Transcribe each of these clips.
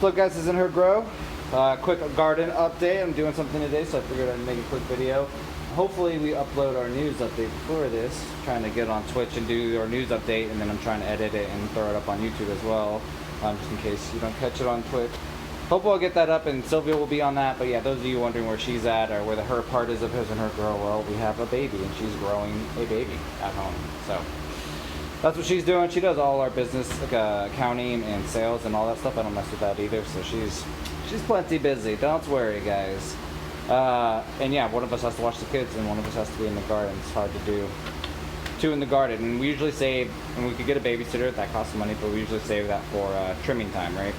What's up, guys? This is In Her Grow. Quick garden update. I'm doing something today, so I figured I'd make a quick video. Hopefully we upload our news update before this. Trying to get on Twitch and do our news update, and then I'm trying to edit it and throw it up on YouTube as well, just in case you don't catch it on Twitch. Hopefully I'll get that up, and Sylvia will be on that. But yeah, those of you wondering where she's at or where the her part is of his and her grow, well, we have a baby, and she's growing a baby at home. So that's what she's doing. She does all our business, like accounting and sales and all that stuff. I don't mess with that either. So she's plenty busy. Don't worry, guys. And yeah, one of us has to watch the kids, and one of us has to be in the garden. It's hard to do two in the garden, and we usually save. And we could get a babysitter, that costs money, but we usually save that for trimming time, right?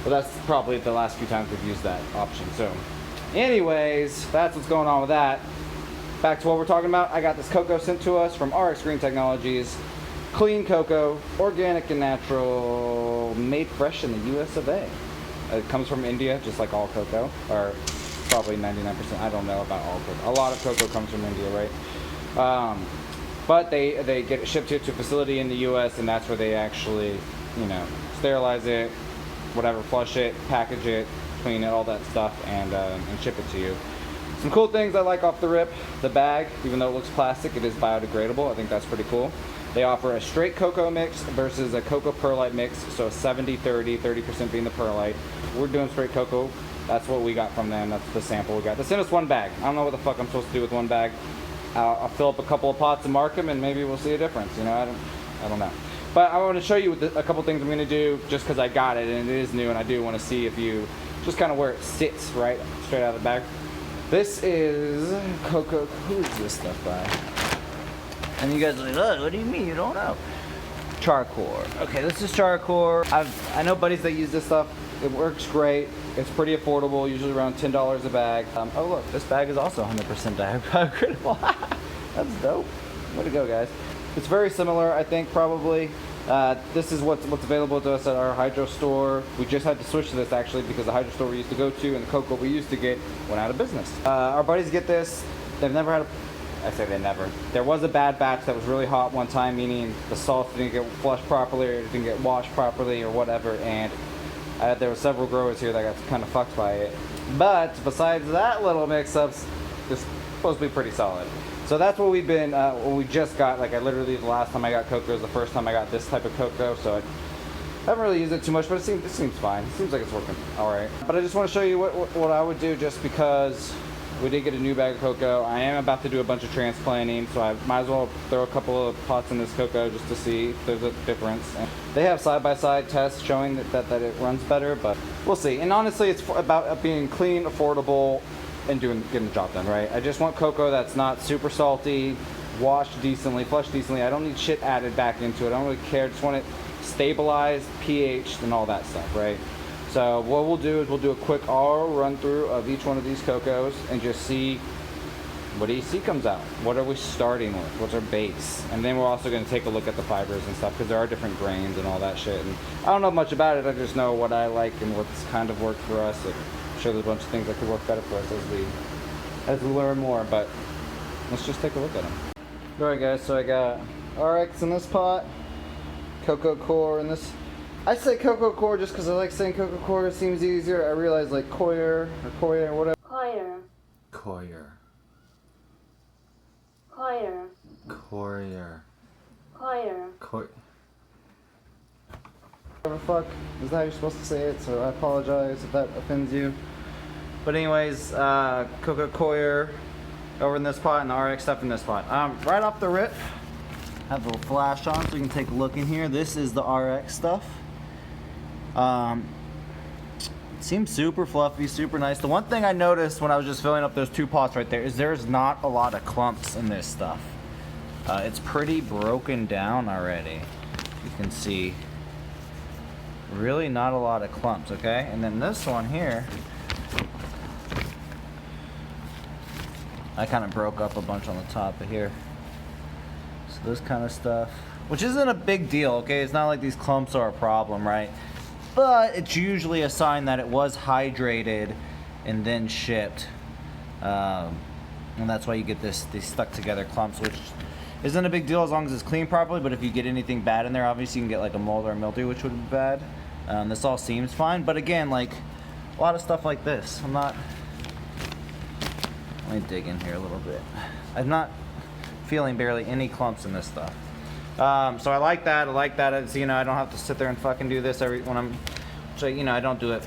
Well, that's probably the last few times we've used that option. So, anyways, that's what's going on with that. Back to what we're talking about. I got this Coco sent to us from RX Green Technologies. Clean cocoa, organic and natural, made fresh in the US of A. It comes from India, just like all cocoa, or probably 99%. I don't know about all cocoa. A lot of cocoa comes from India, right? But they get it shipped here to a facility in the US, and that's where they actually, sterilize it, whatever, flush it, package it, clean it, all that stuff, and ship it to you. Some cool things I like off the rip. The bag, even though it looks plastic, it is biodegradable. I think that's pretty cool. They offer a straight cocoa mix versus a cocoa perlite mix, so 70-30, 30% being the perlite. We're doing straight cocoa. That's what we got from them. That's the sample we got. They sent us one bag. I don't know what the fuck I'm supposed to do with one bag. I'll fill up a couple of pots and mark them, and maybe we'll see a difference. I don't know. But I want to show you a couple things I'm going to do just because I got it, and it is new, and I do want to see if you, just kind of where it sits, right, straight out of the bag. This is Coco. Who is this stuff by? And you guys are like, oh, what do you mean you don't know? Char. Okay, this is Char. I know buddies that use this stuff. It works great. It's pretty affordable, usually around $10 a bag. Oh look, this bag is also 100% biodegradable. That's dope. Way to go, guys. It's very similar, I think, probably. This is what's available to us at our hydro store. We just had to switch to this actually because the hydro store we used to go to and the cocoa we used to get went out of business. Our buddies get this. They've never had I say they never. There was a bad batch that was really hot one time, meaning the salt didn't get flushed properly or it didn't get washed properly or whatever, and there were several growers here that got kind of fucked by it. But besides that little mix-ups, it's supposed to be pretty solid. So that's what we've been, what we just got. Like, I literally, the last time I got cocoa was the first time I got this type of cocoa, so I haven't really used it too much, but it seems fine. It seems like it's working all right. But I just want to show you what I would do, just because we did get a new bag of cocoa. I am about to do a bunch of transplanting, so I might as well throw a couple of pots in this cocoa just to see if there's a difference. And they have side-by-side tests showing that it runs better, but we'll see. And honestly, it's about being clean, affordable, and getting the job done, right? I just want cocoa that's not super salty, washed decently, flushed decently. I don't need shit added back into it. I don't really care. I just want it stabilized, pH, and all that stuff, right? So what we'll do is we'll do a quick run through of each one of these cocos and just see what EC comes out. What are we starting with? What's our base? And then we're also going to take a look at the fibers and stuff because there are different grains and all that shit. And I don't know much about it. I just know what I like and what's kind of worked for us. I'm sure there's a bunch of things that could work better for us as we learn more. But let's just take a look at them. All right, guys. So I got RX in this pot, Coco Coir in this. I say Coco Coir just because I like saying Coco Coir. It seems easier. I realize like Coir or Coir or whatever. Coir. Coir. Coir. Coir. Coir. Coir. Whatever fuck is that how you're supposed to say it? So I apologize if that offends you. But anyways, Coco Coir over in this pot and the RX stuff in this pot. Right off the rip, have a little flash on so you can take a look in here. This is the RX stuff. It seems super fluffy, super nice. The one thing I noticed when I was just filling up those two pots right there is there's not a lot of clumps in this stuff. It's pretty broken down already. You can see really not a lot of clumps, okay? And then this one here, I kind of broke up a bunch on the top of here. So this kind of stuff, which isn't a big deal, okay? It's not like these clumps are a problem, right? But it's usually a sign that it was hydrated and then shipped. And that's why you get these stuck together clumps, which isn't a big deal as long as it's cleaned properly. But if you get anything bad in there, obviously you can get like a mold or a mildew, which would be bad. This all seems fine, but again, like a lot of stuff like this, let me dig in here a little bit. I'm not feeling barely any clumps in this stuff. So I like that. It's, you know, I don't have to sit there and fucking do this so, you know, I don't do it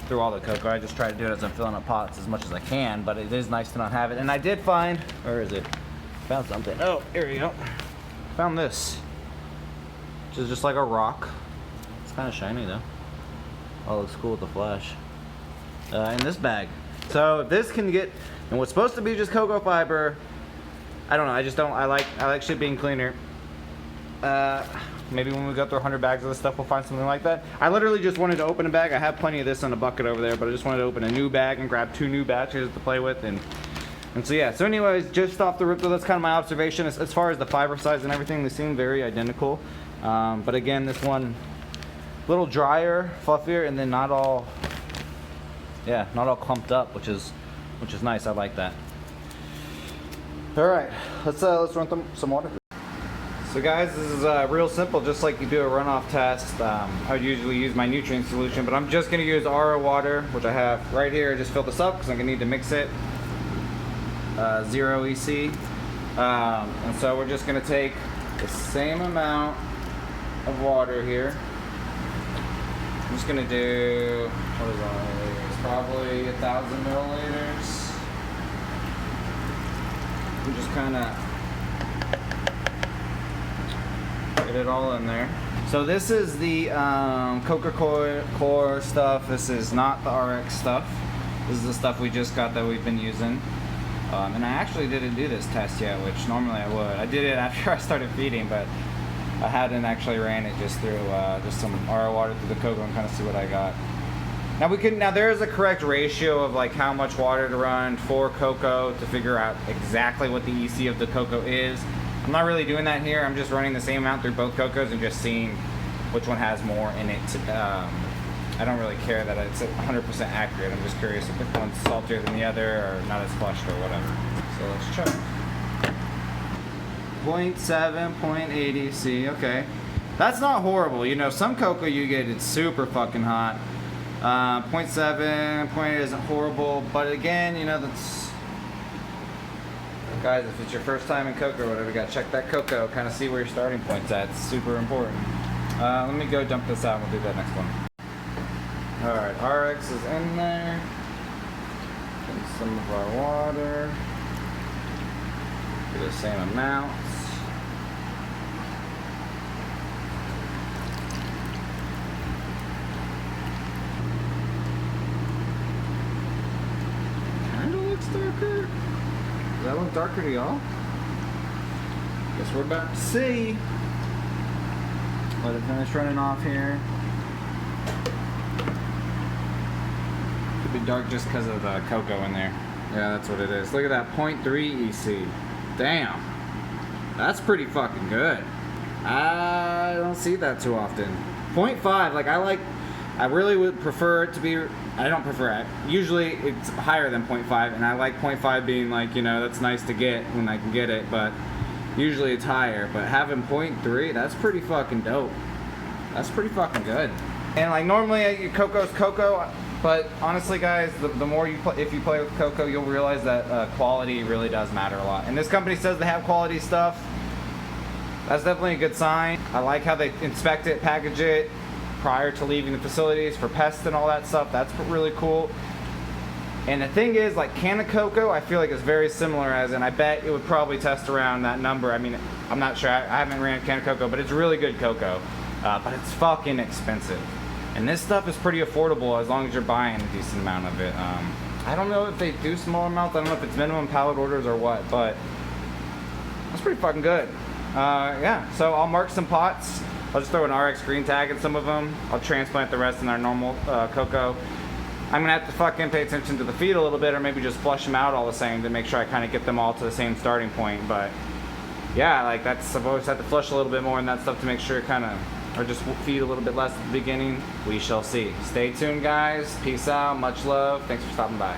through all the cocoa. I just try to do it as I'm filling up pots as much as I can, but it is nice to not have it. And I did find, where is it? Found something. Oh, here you go. Found this, which is just like a rock. It's kind of shiny though. Oh, it looks cool with the flash. In this bag. So if this can get, and what's supposed to be just cocoa fiber, I don't know. I like shit being cleaner. Maybe when we go through 100 bags of this stuff, we'll find something like that. I literally just wanted to open a bag. I have plenty of this in a bucket over there, but I just wanted to open a new bag and grab 2 new batches to play with. And so yeah. So anyways, just off the rip, that's kind of my observation. As far as the fiber size and everything, they seem very identical. But again, this one, a little drier, fluffier, and then not all clumped up, which is nice. I like that. All right, let's run some water. So guys, this is real simple, just like you do a runoff test. I would usually use my nutrient solution, but I'm just going to use RO water, which I have right here. I just filled this up because I'm going to need to mix it. 0 EC. And so we're just going to take the same amount of water here. I'm just going to do, what is that? It's probably 1,000 milliliters. We just kind of get it all in there. So this is the Coir stuff. This is not the RX stuff. This is the stuff we just got that we've been using. And I actually didn't do this test yet, which normally I would. I did it after I started feeding, but I hadn't actually ran it just through just some RO water through the Coco and kind of see what I got. Now there is a correct ratio of like how much water to run for Coco to figure out exactly what the EC of the Coco is. I'm not really doing that here. I'm just running the same amount through both Cocos and just seeing which one has more in it. I don't really care that it's 100% accurate. I'm just curious if one's saltier than the other or not as flushed or whatever. So let's check. 0.7, 0.80 C. Okay, that's not horrible. You know, some cocoa you get, it's super fucking hot. 0.7, 0.8 isn't horrible, but again, you know, that's, guys, if it's your first time in cocoa or whatever, you gotta check that cocoa, kind of see where your starting point's at. It's super important. Let me go dump this out and we'll do that next one. Alright, RX is in there. Get some of our water. Do the same amounts. Kinda looks darker. Does that look darker to y'all? Guess we're about to see. Let it finish running off here. Could be dark just because of the cocoa in there. Yeah, that's what it is. Look at that 0.3 EC. Damn. That's pretty fucking good. I don't see that too often. 0.5, like I really would prefer it to be, I don't prefer it. Usually it's higher than 0.5, and I like 0.5 being like, you know, that's nice to get when I can get it, but usually it's higher. But having 0.3, that's pretty fucking dope. That's pretty fucking good. And like normally Coco's Coco, but honestly guys, the more you play, if you play with Coco, you'll realize that quality really does matter a lot. And this company says they have quality stuff. That's definitely a good sign. I like how they inspect it, package it prior to leaving the facilities for pests and all that stuff. That's really cool. And the thing is, like can of Coco, I feel like it's very similar as, and I bet it would probably test around that number. I mean, I'm not sure, I haven't ran a can of Coco, but it's really good cocoa. But it's fucking expensive. And this stuff is pretty affordable as long as you're buying a decent amount of it. I don't know if they do small amounts. I don't know if it's minimum pallet orders or what, but that's pretty fucking good. Yeah, so I'll mark some pots. I'll just throw an RX green tag in some of them. I'll transplant the rest in our normal cocoa. I'm gonna have to fucking pay attention to the feed a little bit, or maybe just flush them out all the same to make sure I kind of get them all to the same starting point. But yeah, like I've always had to flush a little bit more and that stuff to make sure kind of, or just feed a little bit less at the beginning. We shall see. Stay tuned, guys. Peace out. Much love. Thanks for stopping by.